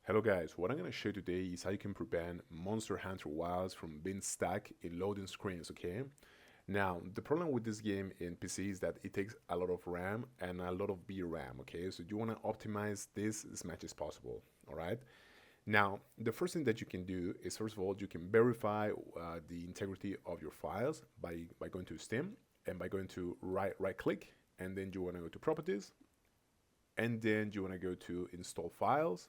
Hello guys, what I'm going to show you today is how you can prevent Monster Hunter Wilds from being stuck in loading screens, okay? Now, the problem with this game in PC is that it takes a lot of RAM and a lot of VRAM, okay? So you want to optimize this as much as possible, all right? Now, the first thing that you can do is, first of all, you can verify the integrity of your files by going to Steam and by going to right click, and then you want to go to Properties, and then you want to go to Install Files,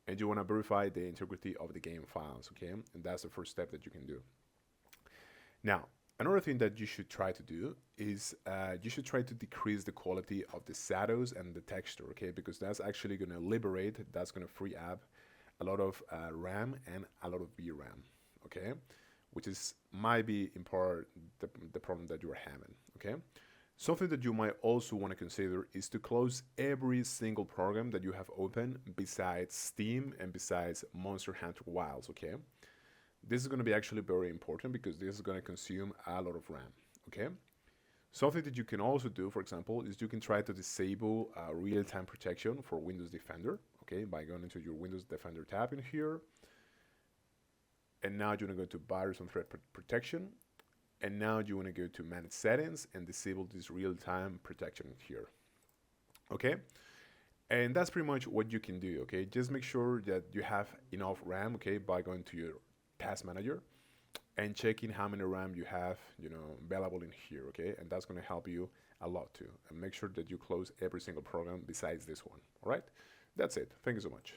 and you want to verify the integrity of the game files, okay? And that's the first step that you can do. Now, another thing that you should try to do is you should try to decrease the quality of the shadows and the texture, okay? Because that's actually going to liberate, that's going to free up a lot of RAM and a lot of VRAM, okay? Which is might be in part the problem that you are having, okay? Something that you might also want to consider is to close every single program that you have open besides Steam and besides Monster Hunter Wilds, okay? This is going to be actually very important because this is going to consume a lot of RAM, okay? Something that you can also do, for example, is you can try to disable real-time protection for Windows Defender, okay, by going into your Windows Defender tab in here. And now you're going to go to Virus and Threat Protection. And now you want to go to Manage Settings and disable this real-time protection here. Okay? And that's pretty much what you can do, okay? Just make sure that you have enough RAM, okay, by going to your Task Manager and checking how many RAM you have, available in here, okay? And that's going to help you a lot too. And make sure that you close every single program besides this one, all right? That's it. Thank you so much.